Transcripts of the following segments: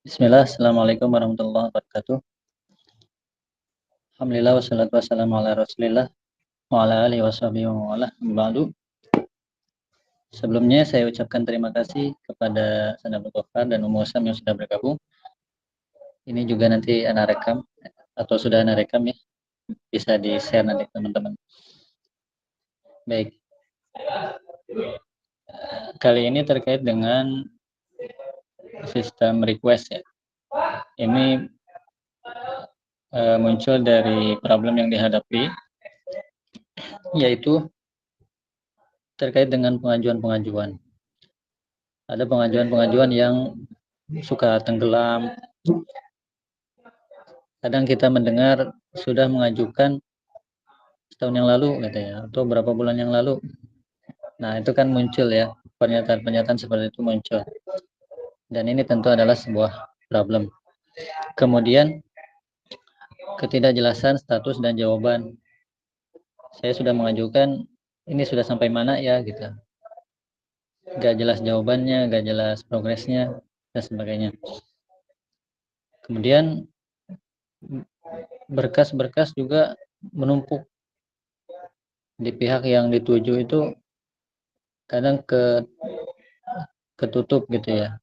Bismillah, Assalamualaikum warahmatullahi wabarakatuh. Alhamdulillah, wassalatu wassalamu ala rasulillah wa ala alihi washabihi wa wala ba'du. Sebelumnya saya ucapkan terima kasih kepada Sana Gofar dan Umu Usam yang sudah bergabung. Ini juga nanti anak rekam atau sudah anak rekam ya, bisa di-share nanti teman-teman. Baik, kali ini terkait dengan sistem request ya. Ini muncul dari problem yang dihadapi, yaitu terkait dengan pengajuan-pengajuan. Ada pengajuan-pengajuan yang suka tenggelam. Kadang kita mendengar sudah mengajukan setahun yang lalu gitu ya, atau berapa bulan yang lalu. Nah, itu kan muncul ya, pernyataan-pernyataan seperti itu muncul. Dan ini tentu adalah sebuah problem. Kemudian, ketidakjelasan status dan jawaban. Saya sudah mengajukan, ini sudah sampai mana ya gitu. Gak jelas jawabannya, gak jelas progresnya, dan sebagainya. Kemudian, berkas-berkas juga menumpuk di pihak yang dituju itu kadang ketutup gitu ya,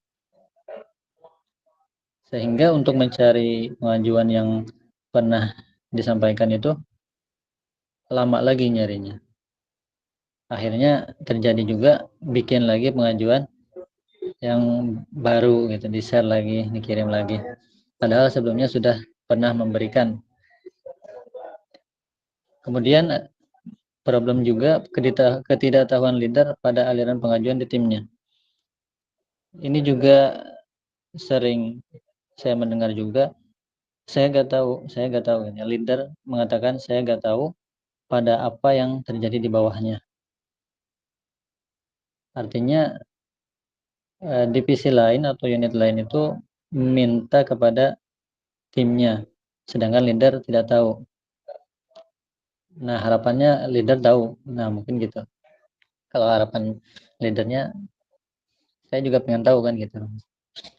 sehingga untuk mencari pengajuan yang pernah disampaikan itu lama lagi nyarinya. Akhirnya terjadi juga bikin lagi pengajuan yang baru gitu, di-share lagi, dikirim lagi, padahal sebelumnya sudah pernah memberikan. Kemudian problem juga ketidaktahuan leader pada aliran pengajuan di timnya. Ini juga sering saya mendengar juga, saya nggak tahu ya. Leader mengatakan saya nggak tahu pada apa yang terjadi di bawahnya. Artinya divisi lain atau unit lain itu minta kepada timnya, sedangkan leader tidak tahu. Nah, harapannya leader tahu. Nah, mungkin gitu. Kalau harapan leadernya, saya juga pengen tahu kan gitu.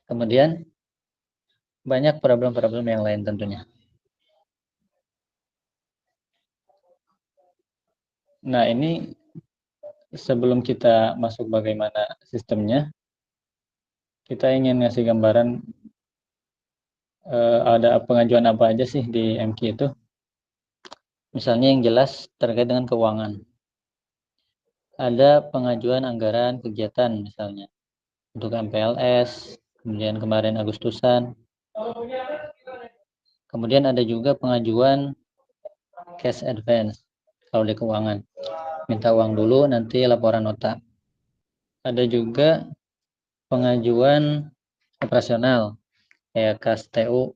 Kemudian banyak problem-problem yang lain tentunya. Nah, ini sebelum kita masuk bagaimana sistemnya, kita ingin ngasih gambaran ada pengajuan apa aja sih di MQ itu. Misalnya yang jelas terkait dengan keuangan. Ada pengajuan anggaran kegiatan misalnya untuk MPLS, kemudian kemarin Agustusan. Kemudian ada juga pengajuan cash advance kalau di keuangan. Minta uang dulu nanti laporan nota. Ada juga pengajuan operasional kayak kas TU.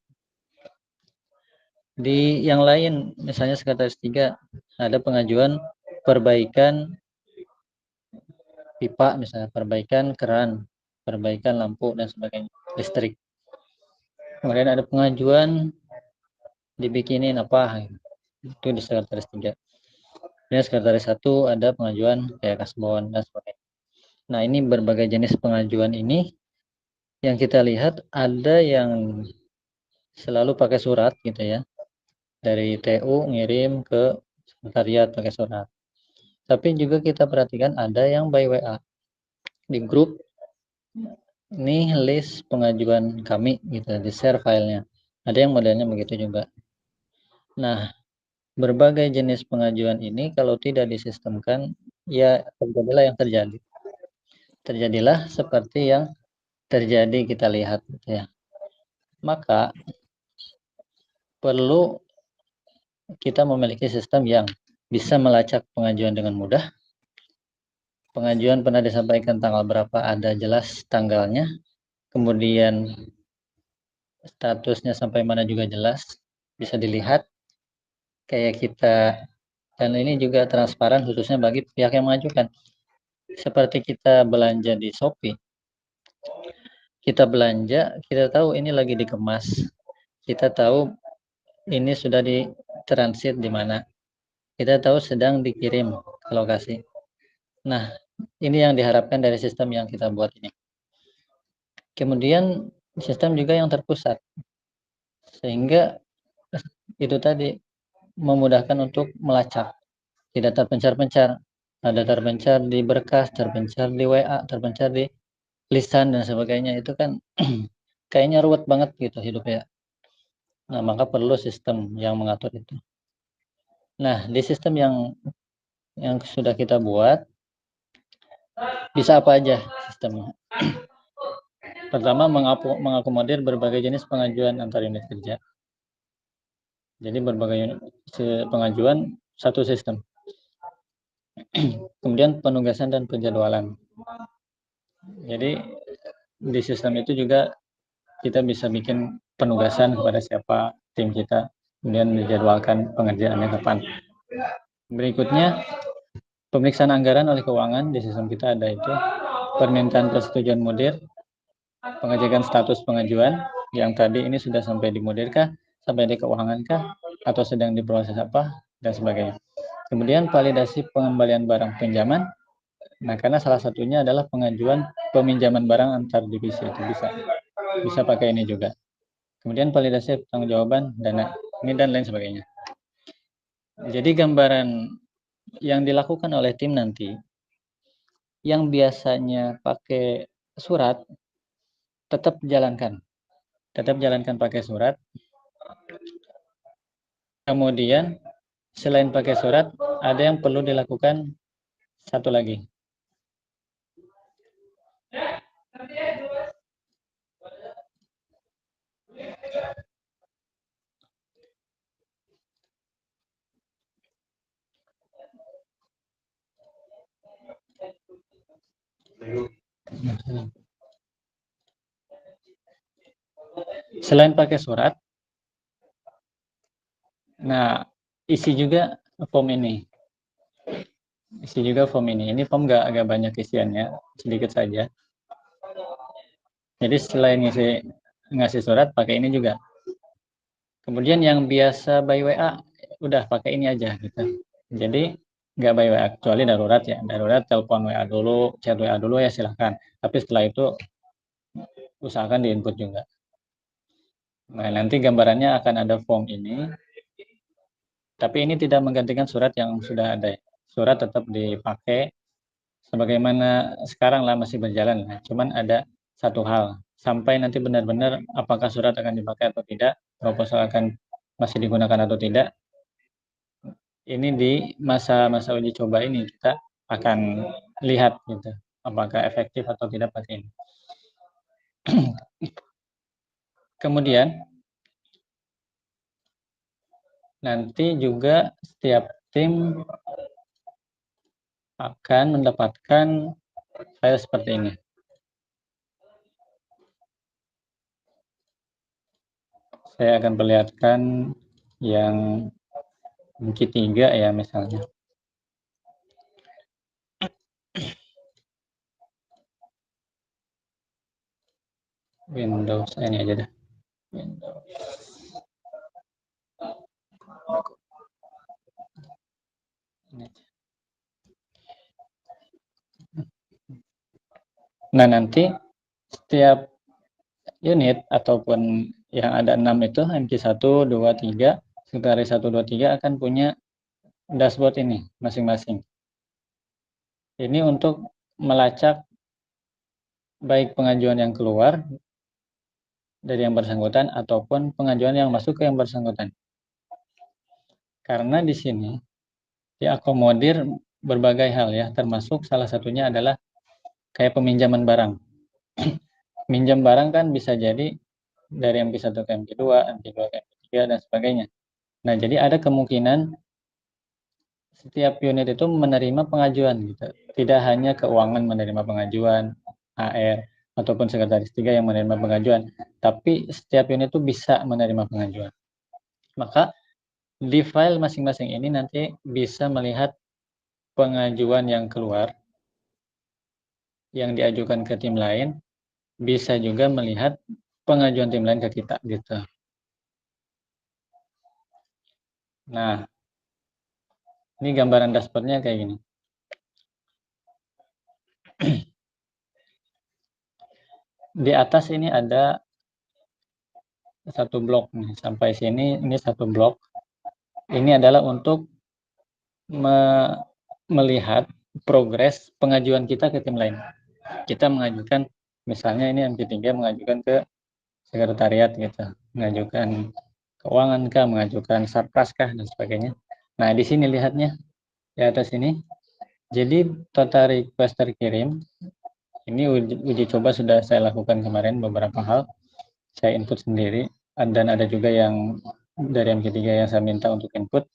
Di yang lain misalnya sekretaris 3 ada pengajuan perbaikan pipa, misalnya perbaikan keran, perbaikan lampu dan sebagainya, listrik. Kemudian ada pengajuan dibikinin apa, itu di sekretaris 3. Kemudian sekretaris 1 ada pengajuan kayak kasbon dan sebagainya. Nah, ini berbagai jenis pengajuan ini yang kita lihat ada yang selalu pakai surat gitu ya, dari TU ngirim ke sekretariat pakai surat. Tapi juga kita perhatikan ada yang by WA di grup. Ini list pengajuan kami gitu, di share filenya. Ada yang modelnya begitu juga. Nah, berbagai jenis pengajuan ini kalau tidak disistemkan, ya terjadilah yang terjadi. Terjadilah seperti yang terjadi kita lihat gitu ya. Maka perlu kita memiliki sistem yang bisa melacak pengajuan dengan mudah. Pengajuan pernah disampaikan tanggal berapa, ada jelas tanggalnya. Kemudian statusnya sampai mana juga jelas, bisa dilihat kayak kita, dan ini juga transparan khususnya bagi pihak yang mengajukan. Seperti kita belanja di Shopee, kita belanja, kita tahu ini lagi dikemas, kita tahu ini sudah ditransit di mana, kita tahu sedang dikirim ke lokasi. Nah, ini yang diharapkan dari sistem yang kita buat ini. Kemudian sistem juga yang terpusat, sehingga itu tadi memudahkan untuk melacak, tidak terpencar-pencar. Ada terpencar di berkas, terpencar di WA, terpencar di lisan dan sebagainya. Itu kan kayaknya ruwet banget gitu hidupnya. Nah, maka perlu sistem yang mengatur itu. Nah, di sistem yang sudah kita buat, bisa apa aja sistemnya. Pertama, mengakomodir berbagai jenis pengajuan antar unit kerja. Jadi berbagai unit pengajuan satu sistem. Kemudian penugasan dan penjadwalan. Jadi di sistem itu juga kita bisa bikin penugasan kepada siapa tim kita, kemudian menjadwalkan pengerjaannya kapan. Berikutnya, pemeriksaan anggaran oleh keuangan. Di sistem kita ada itu, permintaan persetujuan mudir, pengecekan status pengajuan, yang tadi ini sudah sampai di mudir kah, sampai di keuangan kah, atau sedang diproses apa, dan sebagainya. Kemudian validasi pengembalian barang pinjaman. Nah, karena salah satunya adalah pengajuan peminjaman barang antar divisi, itu bisa pakai ini juga. Kemudian validasi pertanggungjawaban dana ini dan lain sebagainya. Jadi gambaran yang dilakukan oleh tim nanti, yang biasanya pakai surat, tetap jalankan pakai surat. Kemudian selain pakai surat, ada yang perlu dilakukan satu lagi. Selain pakai surat, nah isi juga form ini. Ini form agak banyak isiannya, sedikit saja. Jadi selain ngasih surat, pakai ini juga. Kemudian yang biasa by WA, udah pakai ini aja gitu. Jadi nggak by WA, kecuali darurat ya. Darurat telepon WA dulu, chat WA dulu ya silahkan. Tapi setelah itu usahakan di input juga. Nah, nanti gambarannya akan ada form ini. Tapi ini tidak menggantikan surat yang sudah ada. Surat tetap dipakai sebagaimana sekarang lah masih berjalan. Nah, cuman ada satu hal, sampai nanti benar-benar apakah surat akan dipakai atau tidak, proposal akan masih digunakan atau tidak, ini di masa-masa uji coba ini kita akan lihat gitu, apakah efektif atau tidak pakai ini. Kemudian nanti juga setiap tim akan mendapatkan file seperti ini. Saya akan perlihatkan yang Q3 ya misalnya. Windows ini aja deh. Windows. Nah, nanti setiap unit ataupun yang ada 6 itu, MQ1, 2, 3, sekretaris 1, 2, 3 akan punya dashboard ini masing-masing. Ini untuk melacak baik pengajuan yang keluar dari yang bersangkutan ataupun pengajuan yang masuk ke yang bersangkutan. Karena di sini diakomodir berbagai hal ya, termasuk salah satunya adalah kayak peminjaman barang. Minjam barang kan bisa jadi dari MP1 ke MP2, MP2 ke MP3 dan sebagainya. Nah, jadi ada kemungkinan setiap unit itu menerima pengajuan gitu. Tidak hanya keuangan menerima pengajuan, HR ataupun sekretaris 3 yang menerima pengajuan, tapi setiap unit itu bisa menerima pengajuan. Maka di file masing-masing ini nanti bisa melihat pengajuan yang keluar yang diajukan ke tim lain, bisa juga melihat pengajuan tim lain ke kita gitu. Nah, ini gambaran dashboardnya kayak gini. Di atas ini ada satu blok nih. Sampai sini ini satu blok. Ini adalah untuk melihat progres pengajuan kita ke tim lain. Kita mengajukan, misalnya ini MP3 mengajukan ke sekretariat gitu, mengajukan keuangan kah, mengajukan satgas kah, dan sebagainya. Nah, di sini lihatnya, di atas ini. Jadi total request terkirim, ini uji coba sudah saya lakukan kemarin beberapa hal, saya input sendiri, dan ada juga yang dari MP3 yang saya minta untuk input.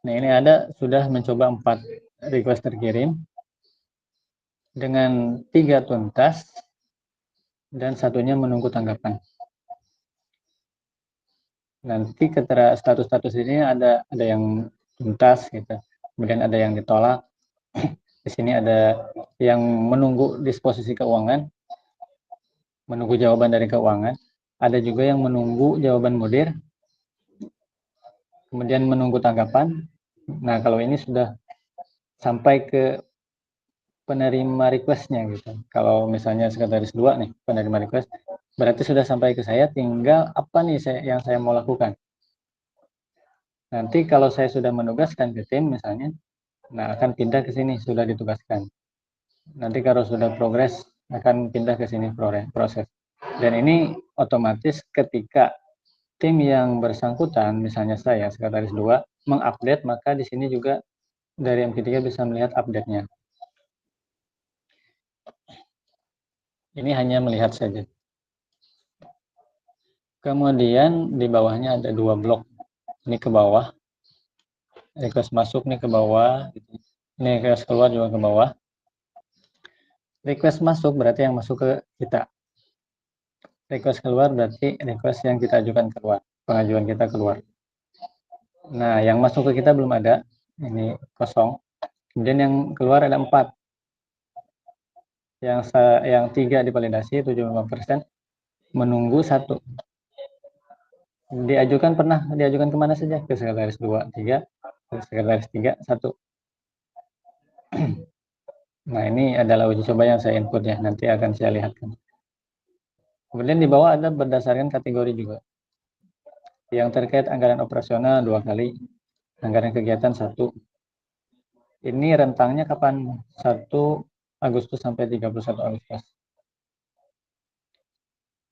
Nah, ini ada sudah mencoba 4 request terkirim dengan 3 tuntas dan satunya menunggu tanggapan. Nanti status-status ini ada yang tuntas gitu, kemudian ada yang ditolak. Di sini ada yang menunggu disposisi keuangan, menunggu jawaban dari keuangan. Ada juga yang menunggu jawaban mudir, kemudian menunggu tanggapan. Nah, kalau ini sudah sampai ke penerima requestnya gitu. Kalau misalnya sekretaris 2 nih, penerima request, berarti sudah sampai ke saya, tinggal apa nih yang saya mau lakukan. Nanti kalau saya sudah menugaskan ke tim misalnya, nah akan pindah ke sini, sudah ditugaskan. Nanti kalau sudah progres, akan pindah ke sini proses. Dan ini otomatis ketika tim yang bersangkutan, misalnya saya, sekretaris 2, mengupdate, maka di sini juga dari MP3 bisa melihat update-nya. Ini hanya melihat saja. Kemudian di bawahnya ada 2 blok. Ini ke bawah. Request masuk nih ke bawah. Ini request keluar juga ke bawah. Request masuk berarti yang masuk ke kita. Request keluar berarti request yang kita ajukan keluar. Pengajuan kita keluar. Nah, yang masuk ke kita belum ada. Ini kosong. Kemudian yang keluar ada 4. Yang 3 divalidasi 75%, menunggu 1. Pernah diajukan kemana saja? Ke sekretaris 2, 3, ke sekretaris 3, 1. Nah, ini adalah uji coba yang saya input ya, nanti akan saya lihatkan. Kemudian di bawah ada berdasarkan kategori juga. Yang terkait anggaran operasional 2 kali, anggaran kegiatan 1. Ini rentangnya kapan? 1 Agustus sampai 31 Agustus.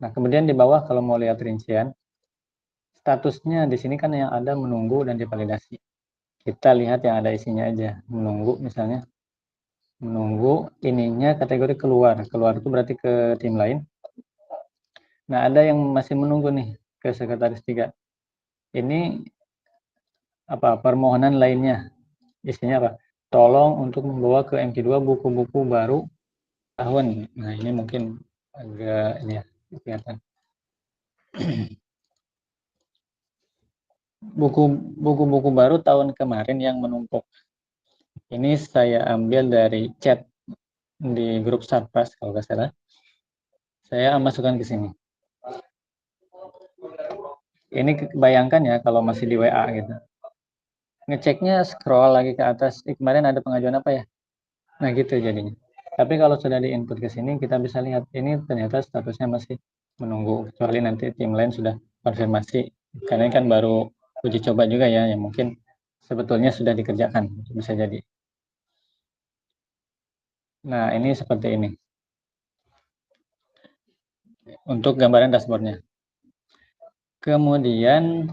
Nah, kemudian di bawah kalau mau lihat rincian, statusnya di sini kan yang ada menunggu dan divalidasi. Kita lihat yang ada isinya aja. Menunggu misalnya. Menunggu ininya kategori keluar. Keluar itu berarti ke tim lain. Nah, ada yang masih menunggu nih ke sekretaris 3. Ini apa? Permohonan lainnya. Isinya apa? Tolong untuk membawa ke MT2 buku-buku baru tahun. Nah, ini mungkin agak ini ya, kelihatan. Buku-buku baru tahun kemarin yang menumpuk. Ini saya ambil dari chat di grup Sarpas kalau nggak salah. Saya masukkan ke sini. Ini bayangkan ya kalau masih di WA gitu. Ngeceknya scroll lagi ke atas. Kemarin ada pengajuan apa ya? Nah gitu jadinya. Tapi kalau sudah di input ke sini, kita bisa lihat ini ternyata statusnya masih menunggu. Kecuali nanti tim lain sudah konfirmasi. Karena ini kan baru uji coba juga ya, yang mungkin sebetulnya sudah dikerjakan. Bisa jadi. Nah ini seperti ini. Untuk gambaran dashboardnya. Kemudian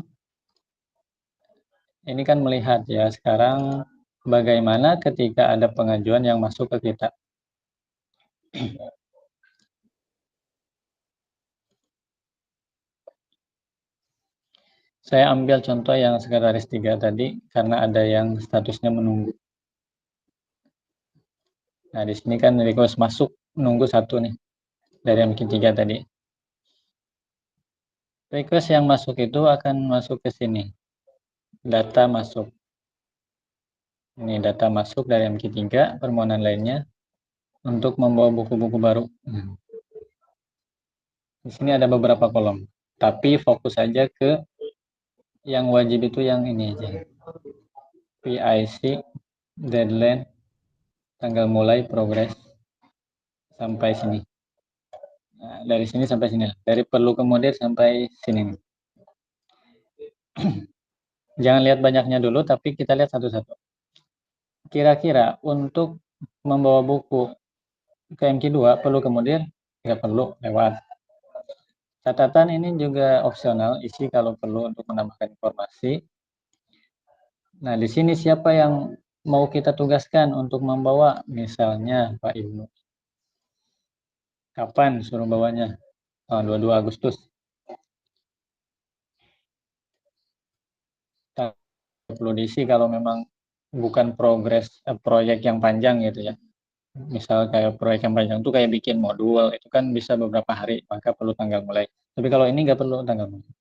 ini kan melihat ya sekarang bagaimana ketika ada pengajuan yang masuk ke kita. Saya ambil contoh yang sekretaris 3 tadi karena ada yang statusnya menunggu. Nah, di sini kan request masuk menunggu 1 nih dari yang bikin 3 tadi. Request yang masuk itu akan masuk ke sini. Data masuk. Ini data masuk dari MQ3, permohonan lainnya untuk membawa buku-buku baru. Di sini ada beberapa kolom, tapi fokus saja ke yang wajib itu yang ini aja. PIC, deadline, tanggal mulai, progress, sampai sini. Nah, dari sini sampai sini, dari perlu kemudian sampai sini. Jangan lihat banyaknya dulu, tapi kita lihat satu-satu. Kira-kira untuk membawa buku ke MQ2 perlu kemudian? Nggak perlu, lewat. Catatan ini juga opsional, isi kalau perlu untuk menambahkan informasi. Nah, di sini siapa yang mau kita tugaskan untuk membawa? Misalnya Pak Ibnu. Kapan suruh bawanya? 22 Agustus. Perlu diisi kalau memang bukan proyek yang panjang gitu ya. Misal kayak proyek yang panjang itu kayak bikin modul, itu kan bisa beberapa hari, maka perlu tanggal mulai. Tapi kalau ini nggak perlu tanggal mulai.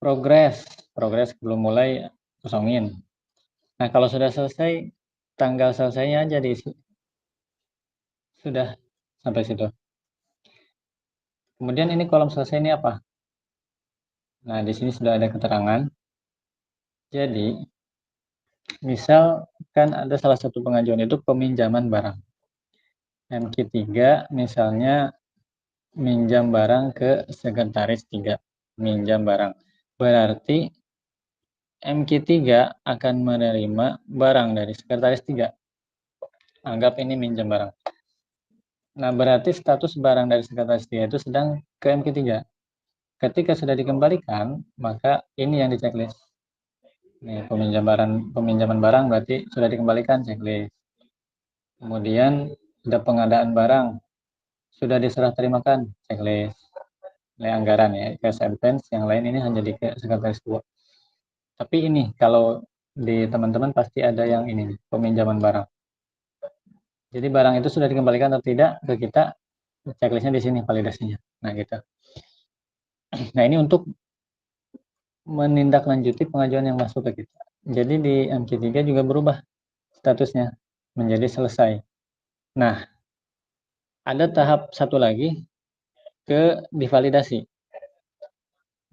Progres belum mulai, kosongin. Nah, kalau sudah selesai, tanggal selesainya aja diisi. Sudah sampai situ. Kemudian ini kolom selesai ini apa? Nah, di sini sudah ada keterangan. Jadi, misal kan ada salah satu pengajuan itu peminjaman barang. MQ3 misalnya minjam barang ke sekretaris 3. Minjam barang. Berarti MQ3 akan menerima barang dari sekretaris 3. Anggap ini minjam barang. Nah, berarti status barang dari sekretaris 3 itu sedang ke MQ3. Ketika sudah dikembalikan, maka ini yang diceklis. Nih, peminjaman barang berarti sudah dikembalikan, checklist. Kemudian ada pengadaan barang, sudah diserah terimakan, checklist. Ini anggaran ya, cash advance, yang lain ini hanya di sekretaris 2. Tapi ini kalau di teman-teman pasti ada yang ini nih, peminjaman barang. Jadi barang itu sudah dikembalikan atau tidak ke kita, checklistnya di sini validasinya. Nah gitu. Nah ini untuk menindaklanjuti pengajuan yang masuk ke kita. Jadi di MQ3 juga berubah statusnya menjadi selesai. Nah, ada tahap satu lagi ke divalidasi.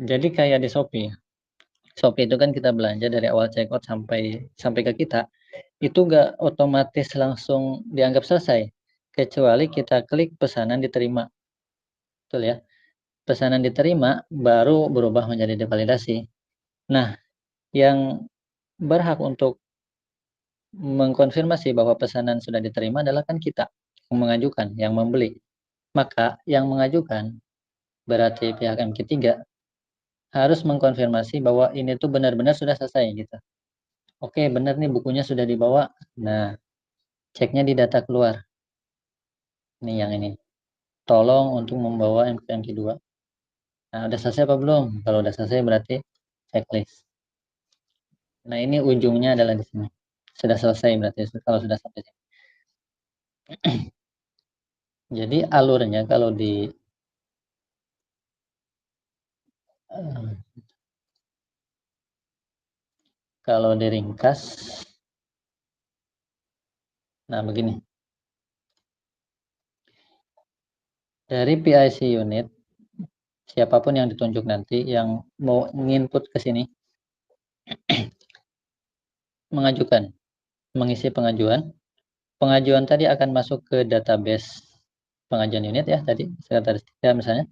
Jadi kayak di Shopee. Shopee itu kan kita belanja dari awal checkout sampai ke kita, itu nggak otomatis langsung dianggap selesai, kecuali kita klik pesanan diterima. Betul ya? Pesanan diterima baru berubah menjadi divalidasi. Nah, yang berhak untuk mengkonfirmasi bahwa pesanan sudah diterima adalah kan kita yang mengajukan, yang membeli. Maka yang mengajukan berarti pihak MQ3 harus mengkonfirmasi bahwa ini tuh benar-benar sudah selesai gitu. Oke, benar nih bukunya sudah dibawa. Nah, ceknya di data keluar. Nih yang ini. Tolong untuk membawa MQ2. Nah, udah selesai apa belum? Kalau udah selesai berarti checklist. Nah, ini ujungnya adalah di sini. Sudah selesai berarti kalau sudah sampai sini. Jadi alurnya eh, kalau diringkas, nah begini. Dari PIC unit, siapapun yang ditunjuk nanti yang mau nginput ke sini, mengajukan, mengisi pengajuan. Pengajuan tadi akan masuk ke database pengajuan unit ya tadi, sekretaris 3 misalnya.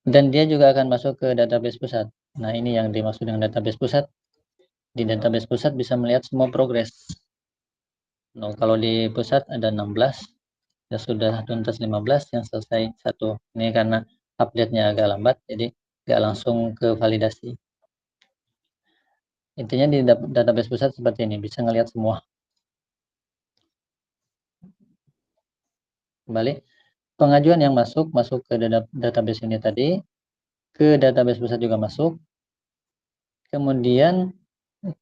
Dan dia juga akan masuk ke database pusat. Nah, ini yang dimaksud dengan database pusat. Di database pusat bisa melihat semua progres. Nah, kalau di pusat ada 16, ya sudah tuntas 15, yang selesai 1. Ini karena update-nya agak lambat, jadi nggak langsung ke validasi. Intinya di database pusat seperti ini, bisa ngelihat semua. Kembali, pengajuan yang masuk ke database ini tadi, ke database pusat juga masuk, kemudian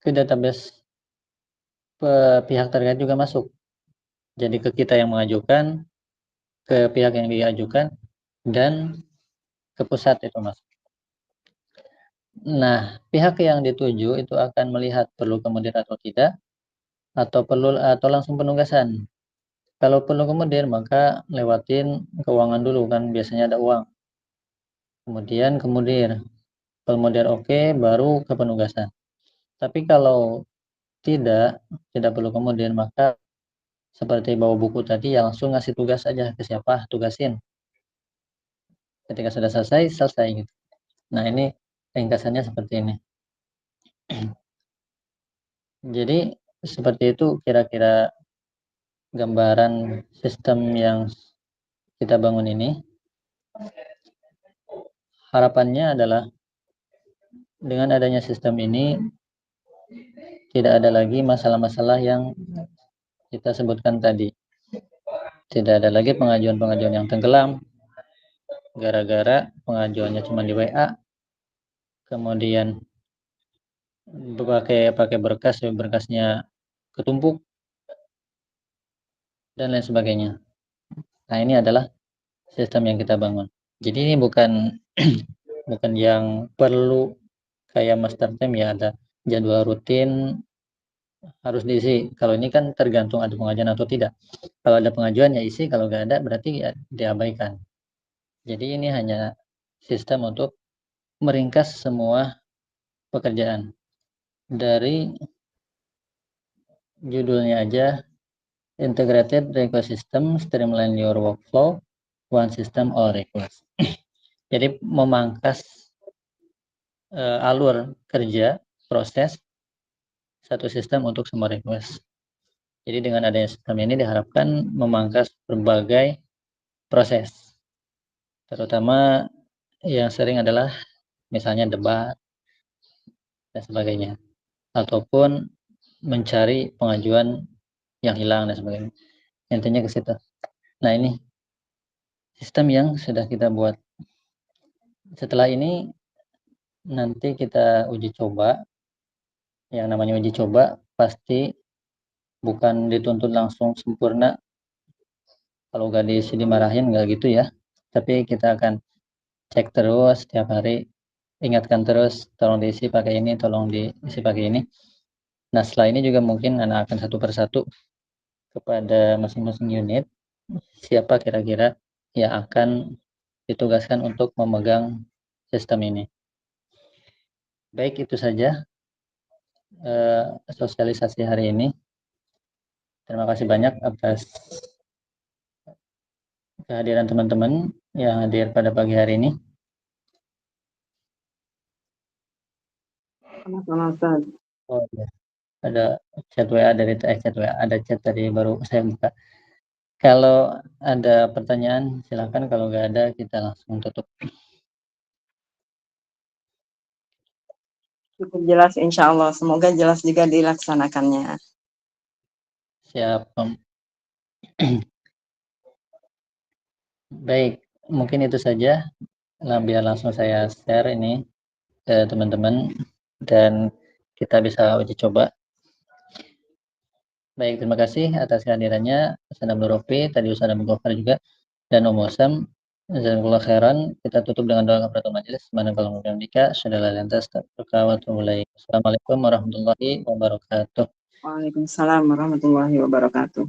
ke database pihak terkait juga masuk. Jadi ke kita yang mengajukan, ke pihak yang diajukan, dan ke pusat itu masuk. Nah, pihak yang dituju itu akan melihat perlu kemudian atau tidak, atau langsung penugasan. Kalau perlu kemudian maka lewatin keuangan dulu kan biasanya ada uang. Kemudian oke baru ke penugasan. Tapi kalau tidak perlu kemudian maka seperti bawa buku tadi ya langsung ngasih tugas aja ke siapa tugasin. Ketika sudah selesai, selesai gitu. Nah, ini ringkasannya seperti ini. Jadi seperti itu kira-kira gambaran sistem yang kita bangun ini. Harapannya adalah dengan adanya sistem ini tidak ada lagi masalah-masalah yang kita sebutkan tadi. Tidak ada lagi pengajuan-pengajuan yang tenggelam gara-gara pengajuannya cuma di WA, kemudian pakai berkas, berkasnya ketumpuk dan lain sebagainya. Nah, ini adalah sistem yang kita bangun. Jadi ini bukan bukan yang perlu kayak master time ya, ada jadwal rutin harus diisi. Kalau ini kan tergantung ada pengajuan atau tidak. Kalau ada pengajuan ya isi, kalau nggak ada berarti ya diabaikan. Jadi ini hanya sistem untuk meringkas semua pekerjaan. Dari judulnya aja, Integrated Request System, Streamline Your Workflow, One System All Request. Jadi memangkas alur kerja, proses, satu sistem untuk semua request. Jadi dengan adanya sistem ini diharapkan memangkas berbagai proses. Terutama yang sering adalah misalnya debat dan sebagainya. Ataupun mencari pengajuan yang hilang dan sebagainya. Intinya ke situ. Nah, ini sistem yang sudah kita buat. Setelah ini nanti kita uji coba. Yang namanya uji coba pasti bukan dituntut langsung sempurna. Kalau nggak diisi dimarahin, nggak gitu ya. Tapi kita akan cek terus setiap hari, ingatkan terus, tolong diisi pakai ini, tolong diisi pakai ini. Nah, setelah ini juga mungkin anak akan satu persatu kepada masing-masing unit, siapa kira-kira yang akan ditugaskan untuk memegang sistem ini. Baik, itu saja sosialisasi hari ini. Terima kasih banyak atas kehadiran teman-teman yang hadir pada pagi hari ini. Sama-sama, Ustaz. Oh ya, ada chat WA dari chat WA, ada chat tadi baru saya buka. Kalau ada pertanyaan silakan, kalau nggak ada kita langsung tutup. Cukup jelas insya Allah. Semoga jelas juga dilaksanakannya. Siap. Baik, mungkin itu saja. Biar langsung saya share ini ke teman-teman dan kita bisa uji coba. Baik, terima kasih atas kehadirannya Ustaz Abdul Rofi, tadi Ustaz Abdul Ghaffar juga, dan Om Wasam. Jazakallahu khairan. Kita tutup dengan doa kafaratul majelis. Subhanakallahumma wa bihamdika, asyhadu an la ilaha illa anta, astaghfiruka wa atubu ilaik. Assalamualaikum warahmatullahi wabarakatuh. Waalaikumsalam warahmatullahi wabarakatuh.